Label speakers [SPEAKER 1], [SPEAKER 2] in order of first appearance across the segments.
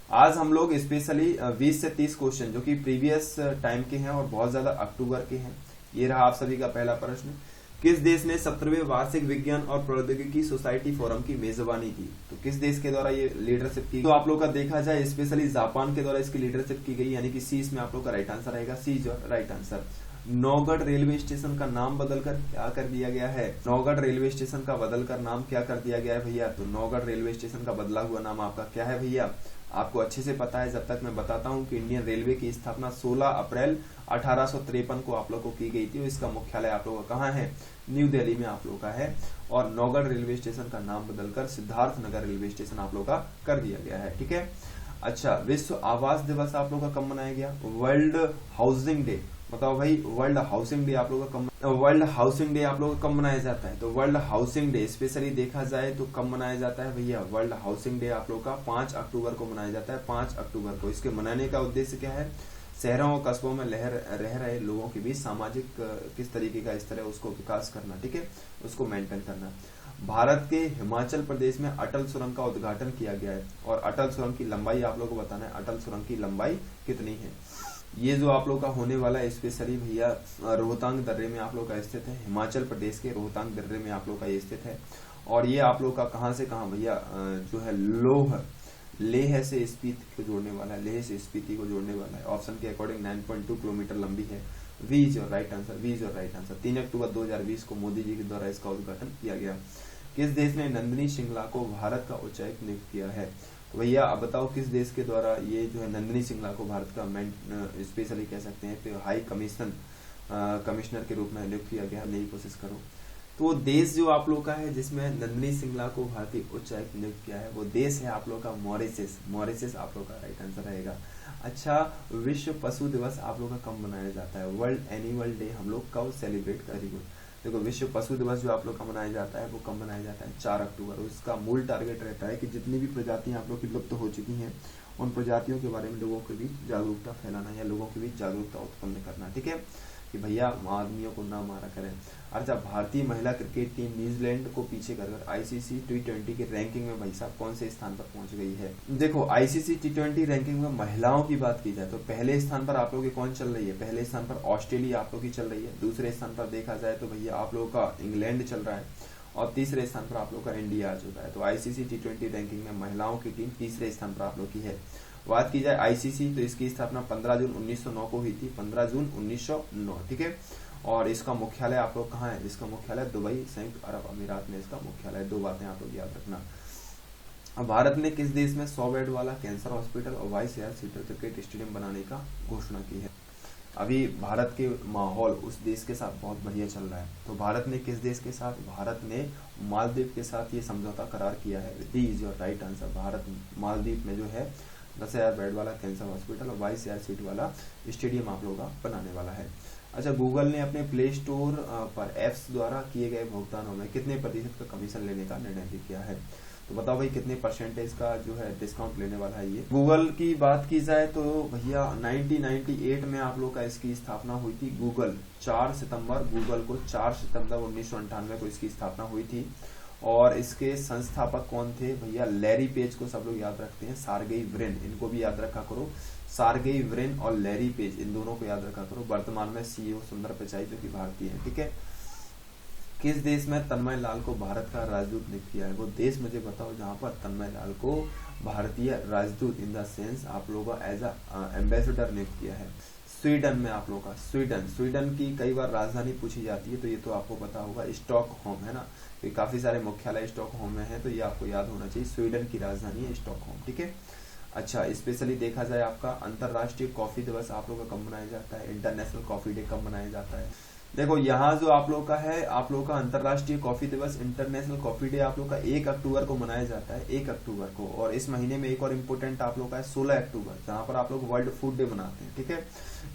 [SPEAKER 1] आज हम लोग स्पेशली 20 से 30 क्वेश्चन जो कि प्रीवियस टाइम के हैं और बहुत ज्यादा अक्टूबर के हैं। ये रहा आप सभी का पहला प्रश्न। किस देश ने 17वें वार्षिक विज्ञान और प्रौद्योगिकी सोसाइटी फोरम की मेजबानी की? तो किस देश के द्वारा ये लीडरशिप की? तो आप लोग का देखा जाए स्पेशली जापान के द्वारा इसकी लीडरशिप की गई, यानी कि सी इसमें आप लोग का राइट आंसर रहेगा। सी जो right answer. Naugarh railway station का नाम बदलकर क्या कर दिया गया है? नौगढ़ रेलवे स्टेशन का बदलकर नाम क्या कर दिया गया है भैया? तो नौगढ़ रेलवे स्टेशन का बदला हुआ नाम आपका क्या है भैया? आपको अच्छे से पता है। जब तक मैं बताता हूं कि इंडियन रेलवे की स्थापना 16 अप्रैल 1853 को आप लोग को की गई थी। इसका मुख्यालय आप लोगों का कहाँ है? न्यू दिल्ली में आप लोग का है। और नौगढ़ रेलवे स्टेशन का नाम बदलकर सिद्धार्थ नगर रेलवे स्टेशन आप लोग का कर दिया गया है। ठीक है। अच्छा, विश्व आवास दिवस आप लोग का कब मनाया गया? World housing day. बताओ भाई, वर्ल्ड हाउसिंग डे आप लोग का वर्ल्ड हाउसिंग डे आप लोग का कब मनाया जाता है? तो वर्ल्ड हाउसिंग डे स्पेशली देखा जाए तो कब मनाया जाता है भैया? वर्ल्ड हाउसिंग डे आप लोग का 5 अक्टूबर को मनाया जाता है। 5 अक्टूबर को। इसके मनाने का उद्देश्य क्या है? शहरों और कस्बों में रह रहे लोगों के बीच सामाजिक किस तरीके का स्तर है उसको विकास करना। ठीक है, उसको मेंटेन करना। भारत के हिमाचल प्रदेश में अटल सुरंग का उद्घाटन किया गया है और अटल सुरंग की लंबाई आप लोगों को बताना है। अटल सुरंग की लंबाई कितनी है? ये जो आप लोग का होने वाला है स्पेशली भैया रोहतांग दर्रे में आप लोग का स्थित है। हिमाचल प्रदेश के रोहतांग दर्रे में आप लोग का ये स्थित है। और ये आप लोग का कहां से कहां भैया जो है लेह से स्पीति को जोड़ने वाला है। लेह से स्पीति को जोड़ने वाला है। ऑप्शन के अकॉर्डिंग 9.2 किलोमीटर लंबी है। V is your right answer. V is your right answer. 3 अक्टूबर 2020 को मोदी जी के द्वारा इसका उद्घाटन किया गया। किस देश ने नंदिनी श्रृंखला को भारत का उच्चायुक्त नियुक्त किया है? तो भैया अब बताओ किस देश के द्वारा ये जो है नंदिनी श्रृंखला को भारत का स्पेशली कह सकते हैं हाई कमिश्नर के रूप में नियुक्त किया गया? नई कोशिश करो। तो देश जो आप लोग का है जिसमें नंदिनी श्रृंखला को भारतीय उच्चायुक्त नियुक्त किया है वो देश है आप लोग का मॉरिशस। मॉरिशस आप लोग का राइट आंसर रहेगा। अच्छा, विश्व पशु दिवस आप लोग का कब मनाया जाता है? वर्ल्ड एनिमल डे हम लोग कब सेलिब्रेट करेंगे? देखो, विश्व पशु दिवस जो आप लोग का मनाया जाता है वो कब मनाया जाता है? 4 अक्टूबर। उसका मूल टारगेट रहता है कि जितनी भी प्रजातियां आप लोग की लुप्त हो चुकी हैं उन प्रजातियों के बारे में लोगों के बीच जागरूकता फैलाना या लोगों के बीच जागरूकता उत्पन्न करना। ठीक है, कि भैया आदमियों को ना मारा करें। अच्छा, भारतीय महिला क्रिकेट टीम न्यूजीलैंड को पीछे कर आईसीसी T20 की रैंकिंग में भाई साहब कौन से स्थान पर पहुंच गई है? देखो, आईसीसी T20 रैंकिंग में महिलाओं की बात की जाए तो पहले स्थान पर आप लोग की कौन चल रही है? पहले स्थान पर ऑस्ट्रेलिया आप लोग की चल रही है। दूसरे स्थान पर देखा जाए तो भैया आप लोग का इंग्लैंड चल रहा है और तीसरे स्थान पर आप लोग का इंडिया आ चुका है। तो आईसीसी T20 रैंकिंग में महिलाओं की टीम तीसरे स्थान पर आप लोग की है। बात की जाए आईसीसी तो इसकी स्थापना 15 जून 1909 को हुई थी। 15 जून 1909। ठीक है, और इसका मुख्यालय आप लोग कहाँ है? इसका मुख्यालय दुबई, संयुक्त अरब अमीरात में इसका मुख्यालय। 2 बातें आप लोग याद रखना। भारत ने किस देश में 100 बेड वाला कैंसर हॉस्पिटल और 22,000 सीटर क्रिकेट स्टेडियम बनाने का घोषणा की है? अभी भारत के माहौल उस देश के साथ बहुत बढ़िया चल रहा है। तो भारत ने किस देश के साथ? भारत ने मालदीव के साथ ये समझौता करार किया है। D is your right answer. Bharat Maldives में जो है 10,000 बेड वाला कैंसर हॉस्पिटल और 22,000 सीट वाला स्टेडियम आप लोगों का बनाने वाला है। अच्छा, गूगल ने अपने प्ले स्टोर पर एप्स द्वारा किए गए भुगतानों में कितने प्रतिशत का कमीशन लेने का निर्णय भी किया है? तो बताओ भाई कितने परसेंटेज का जो है डिस्काउंट लेने वाला है ये? गूगल की बात की जाए तो भैया 1998 में आप लोग का इसकी स्थापना हुई थी। गूगल 4 सितंबर गूगल को 4 सितंबर 1998 को इसकी स्थापना हुई थी। और इसके संस्थापक कौन थे भैया? लैरी पेज को सब लोग याद रखते हैं। सार्गेई ब्रिन, इनको भी याद रखा करो। सार्गेई ब्रिन और लैरी पेज, इन दोनों को याद रखा करो। वर्तमान में सीईओ सुंदर पिचाई जो कि भारतीय है। ठीक है, किस देश में तन्मय लाल को भारत का राजदूत नियुक्त किया है? वो देश मुझे बताओ जहां पर तन्मय लाल को भारतीय राजदूत इन द सेंस आप लोगों का एज एम्बेसडर नियुक्त किया है। स्वीडन में आप लोगों का स्वीडन की कई बार राजधानी पूछी जाती है तो ये तो आपको पता होगा, स्टॉकहोम है ना। तो काफी सारे मुख्यालय स्टॉकहोम में है तो ये आपको याद होना चाहिए। स्वीडन की राजधानी है स्टॉकहोम। ठीक है। अच्छा, स्पेशली देखा जाए आपका अंतरराष्ट्रीय कॉफी दिवस आप लोग का कब मनाया जाता है? इंटरनेशनल कॉफी डे कब मनाया जाता है? देखो, यहाँ जो आप लोग का है, आप लोग का अंतरराष्ट्रीय कॉफी दिवस, इंटरनेशनल कॉफी डे आप लोग का 1 अक्टूबर को मनाया जाता है। 1 अक्टूबर को। और इस महीने में एक और इम्पोर्टेंट आप लोग का है 16 अक्टूबर, जहां पर आप लोग वर्ल्ड फूड डे मनाते हैं। ठीक है।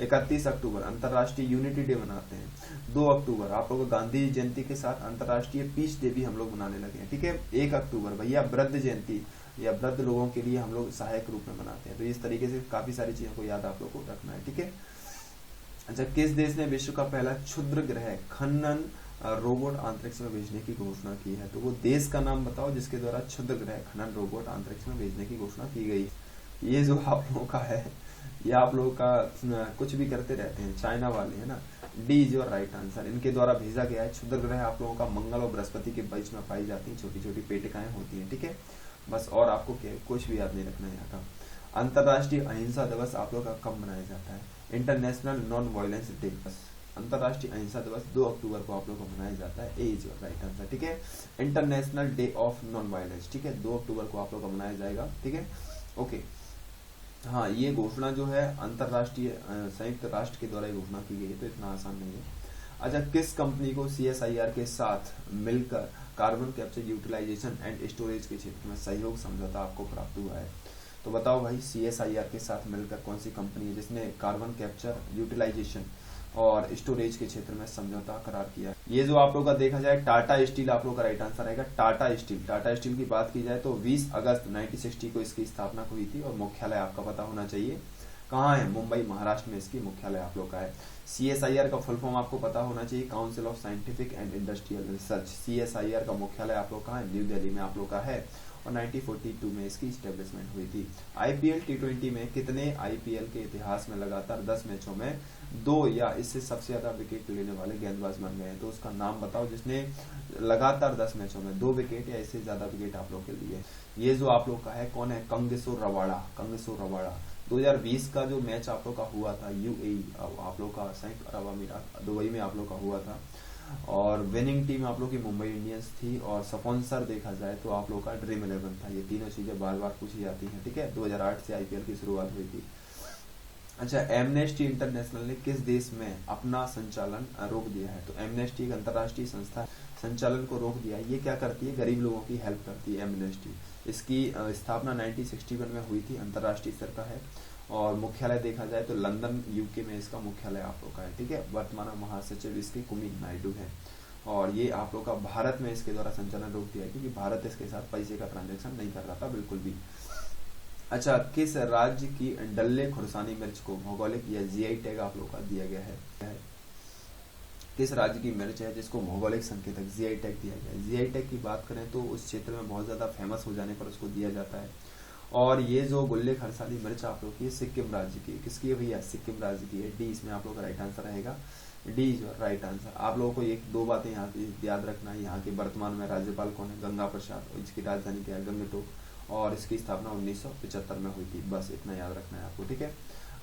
[SPEAKER 1] 31 अक्टूबर अंतरराष्ट्रीय यूनिटी डे मनाते हैं। 2 अक्टूबर आप लोग गांधी जयंती के साथ अंतरराष्ट्रीय पीस डे भी हम लोग मनाने लगे हैं। ठीक है। 1 अक्टूबर भैया वृद्ध जयंती या वृद्ध लोगों के लिए हम लोग सहायक रूप में मनाते हैं। तो इस तरीके से काफी सारी चीजों को याद आप लोग को रखना है। ठीक है। अच्छा, किस देश ने विश्व का पहला क्षुद्र ग्रह खनन रोबोट अंतरिक्ष में भेजने की घोषणा की है? तो वो देश का नाम बताओ जिसके द्वारा क्षुद्र ग्रह खनन रोबोट अंतरिक्ष में भेजने की घोषणा की गई। ये जो आप लोगों का है, ये आप लोगों का कुछ भी करते रहते हैं, चाइना वाले है ना। D is your right answer, इनके द्वारा भेजा गया है। क्षुद्र ग्रह आप लोगों का मंगल और बृहस्पति के बीच में पाई जाती है, छोटी छोटी पेटिकाएं होती हैं, ठीक है। बस और आपको कुछ भी याद नहीं रखना है यहाँ का। अंतरराष्ट्रीय अहिंसा दिवस आप लोगों का कब मनाया जाता है? इंटरनेशनल नॉन वायलेंस डे, अंतरराष्ट्रीय अहिंसा दिवस 2 अक्टूबर को आप लोगों को मनाया जाता है। ए इज योर राइट आंसर, ठीक है। International day of non violence, ठीक है, 2 अक्टूबर को आप लोगों को मनाया जाएगा, ठीक है, ओके। हाँ, ये घोषणा जो है अंतरराष्ट्रीय संयुक्त राष्ट्र के द्वारा घोषणा की गई है, तो इतना आसान नहीं है। अच्छा, किस कंपनी को CSIR के साथ मिलकर carbon capture utilisation and storage के क्षेत्र में सहयोग समझौता आपको प्राप्त हुआ है? तो बताओ भाई, CSIR के साथ मिलकर कौन सी कंपनी है जिसने कार्बन कैप्चर यूटिलाइजेशन और स्टोरेज के क्षेत्र में समझौता करार किया है? ये जो आप लोग का देखा जाए, टाटा स्टील आप लोग का राइट आंसर रहेगा। टाटा स्टील की बात की जाए तो 20 अगस्त 1960 को इसकी स्थापना हुई थी और मुख्यालय आपका पता होना चाहिए कहाँ है? मुंबई, महाराष्ट्र में इसकी मुख्यालय आप लोग का है। CSIR का फुल फॉर्म आपको पता होना चाहिए, council of scientific and industrial research. CSIR का मुख्यालय आप लोग का है, न्यू दिल्ली में आप लोग का है, और 1942 में इसकी स्टेब्लिशमेंट हुई थी। IPL T20 में कितने IPL के इतिहास में लगातार 10 मैचों में 2 या इससे सबसे ज्यादा विकेट लेने वाले गेंदबाज बन गए हैं? तो उसका नाम बताओ जिसने लगातार 10 मैचों में 2 विकेट या इससे ज्यादा विकेट आप लोग के लिए। ये जो आप लोग का है कौन है? कंगिसो रबाड़ा। 2020 का जो मैच आप लोग का हुआ था UAE आप लोग का संयुक्त अरब अमीरात दुबई में आप लोग का हुआ था, और विनिंग टीम आप लोग की मुंबई इंडियंस थी, और स्पॉन्सर देखा जाए तो आप लोग का ड्रीम 11 था। ये तीनों चीजें बार बार पूछी जाती हैं, ठीक है। 2008 से IPL की शुरुआत हुई थी। अच्छा, एमनेस्टी इंटरनेशनल ने किस देश में अपना संचालन रोक दिया है? तो एमनेस्टी एक अंतरराष्ट्रीय संस्था संचालन को रोक दिया है। ये क्या करती है? गरीब लोगों की हेल्प करती है एमनेस्टी। इसकी स्थापना 1961 में हुई थी, अंतरराष्ट्रीय स्तर का है, और मुख्यालय देखा जाए तो लंदन UK में इसका मुख्यालय आप लोग का है, ठीक है। वर्तमान महासचिव इसके कुमित नायडू है, और ये आप लोग का भारत में इसके द्वारा संचालन रोक दिया है क्योंकि भारत इसके साथ पैसे का ट्रांजेक्शन नहीं कर रहा था बिल्कुल भी। अच्छा, किस राज्य की डल्ले खुरसानी मिर्च को भौगोलिक या GI टैग आप लोग का दिया गया है? किस राज्य की मिर्च है जिसको भौगोलिक संकेतक GI टैग दिया गया है? GI टैग की बात करें तो उस क्षेत्र में बहुत ज्यादा फेमस हो जाने पर उसको दिया जाता है। और ये जो गुल्ले खरसाली मिर्च आप लोग की सिक्किम राज्य की, किसकी है भैया? सिक्किम राज्य की है। डी इसमें आप लोग का राइट आंसर रहेगा। D is right answer. आप लोगों को एक 2 बातें यहाँ याद रखना है। यहाँ के वर्तमान में राज्यपाल कौन है? गंगा प्रसाद, और इसकी राजधानी क्या है? गंगटोक, और इसकी स्थापना 1975 में हुई थी। बस इतना याद रखना है आपको, ठीक है।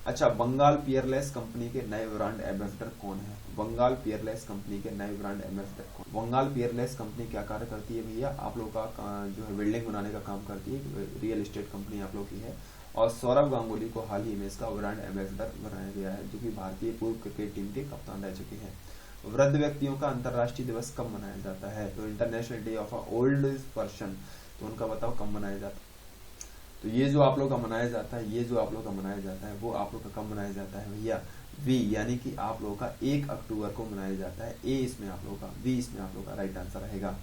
[SPEAKER 1] अच्छा, बंगाल पियरलेस कंपनी के नए ब्रांड एम्बेसडर कौन है? बंगाल पियरलेस कंपनी के नए ब्रांड एम्बेसडर कौन? बंगाल पियरलेस कंपनी क्या कार्य करती है भैया? आप लोग का जो है बिल्डिंग बनाने का काम करती है, रियल एस्टेट कंपनी आप लोग की है। और सौरव गांगुली को हाल ही में इसका ब्रांड एम्बेसडर बनाया गया है, जो कि भारतीय पूर्व क्रिकेट टीम के कप्तान रह चुके हैं। वृद्ध व्यक्तियों का अंतरराष्ट्रीय दिवस कब मनाया जाता है? तो international day of old person, तो उनका बताओ कब मनाया जाता है? तो ये जो आप लोग का मनाया जाता है, ये जो आप लोग का मनाया जाता है, वो आप लोग का कब मनाया जाता है भैया? वी, यानी कि आप लोगों का 1 अक्टूबर को मनाया जाता है। ए इसमें आप लोग का, बी इसमें आप लोग का राइट आंसर रहेगा।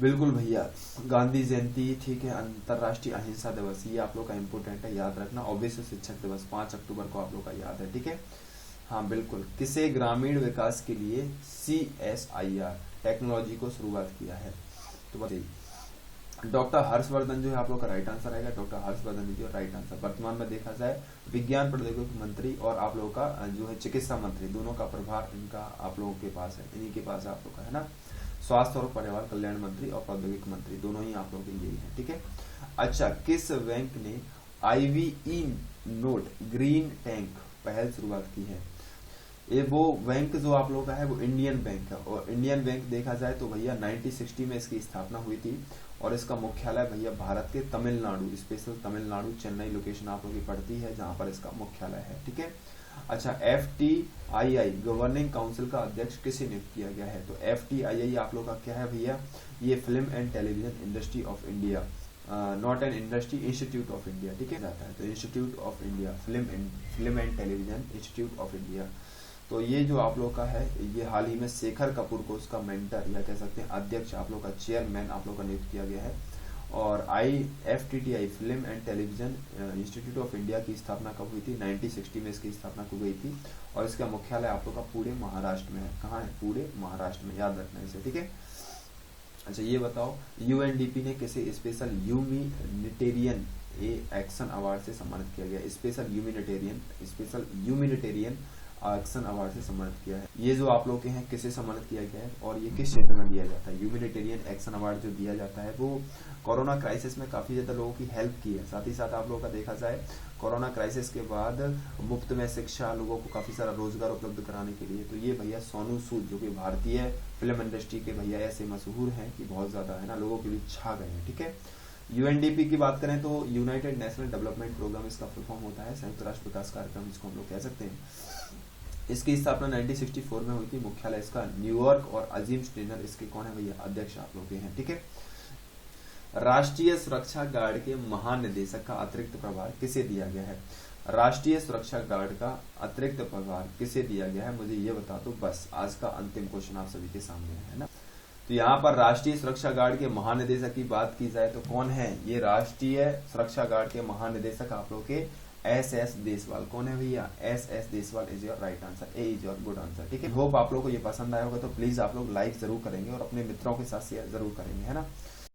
[SPEAKER 1] बिल्कुल भैया। गांधी जयंती, ठीक है। अंतरराष्ट्रीय अहिंसा दिवस, ये आप लोग का इंपोर्टेंट है, याद रखना। और विश्व शिक्षक दिवस 5 अक्टूबर को आप लोग का याद है, ठीक है। हाँ बिल्कुल। किसे ग्रामीण विकास के लिए CSIR टेक्नोलॉजी को शुरुआत किया है? तो बताइए। डॉक्टर हर्षवर्धन जो है आप लोग का राइट आंसर आएगा। डॉक्टर हर्षवर्धन जो राइट आंसर। वर्तमान में देखा जाए विज्ञान प्रौद्योगिकी मंत्री और आप लोगों का जो है चिकित्सा मंत्री, दोनों का प्रभार इनका आप लोगों के पास है, इन्हीं के पास आप लोग का है ना। स्वास्थ्य और परिवार कल्याण मंत्री और प्रौद्योगिकी मंत्री दोनों ही आप लोग के यही है, ठीक है। अच्छा, किस बैंक ने IVE नोट ग्रीन टैंक पहल शुरुआत की है? ये वो बैंक जो आप लोगों का है वो इंडियन बैंक है, और इंडियन बैंक देखा जाए तो भैया 1960 में इसकी स्थापना हुई थी, और इसका मुख्यालय भैया भारत के तमिलनाडु, स्पेशल तमिलनाडु चेन्नई लोकेशन आप लोगों की पड़ती है, जहां पर इसका मुख्यालय है, ठीक है। अच्छा, FTII गवर्निंग काउंसिल का अध्यक्ष किसे नियुक्त किया गया है? तो FTII आप लोग का क्या है भैया? ये film and television industry of India, not an industry, institute of India, ठीक है जाता है। तो institute of India, film and television institute of India. तो ये जो आप लोग का है, ये हाल ही में शेखर कपूर को उसका मेंटर या कह सकते हैं अध्यक्ष, आप लोग का चेयरमैन आप लोग का नियुक्त किया गया है। और FTTI film and television institute of India की स्थापना कब हुई थी? 1960 में इसकी स्थापना की गई थी, और इसका मुख्यालय आप लोग का पुणे महाराष्ट्र में है। कहाँ है? पुणे महाराष्ट्र में, याद रखना इसे, ठीक है। अच्छा, ये बताओ UNDP ने किसे special humanitarian a action award से सम्मानित किया गया। स्पेशल ह्यूमैनिटेरियन एक्शन अवार्ड से सम्मानित किया है। ये जो आप लोग के हैं किसे सम्मानित किया गया है और ये किस क्षेत्र में दिया जाता है? ह्यूमैनिटेरियन एक्शन अवार्ड जो दिया जाता है वो कोरोना क्राइसिस में काफी ज्यादा लोगों की हेल्प की है। साथ ही साथ आप लोगों का देखा जाए कोरोना क्राइसिस के बाद मुफ्त में शिक्षा, लोगों को काफी सारा रोजगार उपलब्ध कराने के लिए, तो ये भैया सोनू सूद जो कि भारतीय फिल्म इंडस्ट्री के भैया ऐसे मशहूर हैं कि बहुत ज्यादा है ना लोगों के बीच छा गए हैं। ठीक है, यूएनडीपी की बात करें तो यूनाइटेड नेशनल डेवलपमेंट प्रोग्राम इसका फुल फॉर्म होता है, संयुक्त राष्ट्र विकास कार्यक्रम जिसको हम लोग कह सकते हैं। इसकी स्थापना 1964 में हुई थी। मुख्यालय इसका न्यूयॉर्क और अजीम स्टेनर इसके कौन है भैया? अध्यक्ष आप लोग के हैं। ठीक है, राष्ट्रीय सुरक्षा गार्ड के महानिदेशक का अतिरिक्त प्रभार किसे दिया गया है? राष्ट्रीय सुरक्षा गार्ड का अतिरिक्त प्रभार किसे दिया गया है, मुझे ये बता दो। बस आज का अंतिम क्वेश्चन आप सभी के सामने है ना। तो यहाँ पर राष्ट्रीय सुरक्षा गार्ड के महानिदेशक की बात की जाए तो कौन है? ये राष्ट्रीय सुरक्षा गार्ड के महानिदेशक आप लोग के एस देसवाल। कौन है भैया? S Deswal is your right answer, A is your good answer. ठीक है, होप आप लोग को ये पसंद आया होगा, तो प्लीज आप लोग लाइक जरूर करेंगे और अपने मित्रों के साथ शेयर जरूर करेंगे, है ना।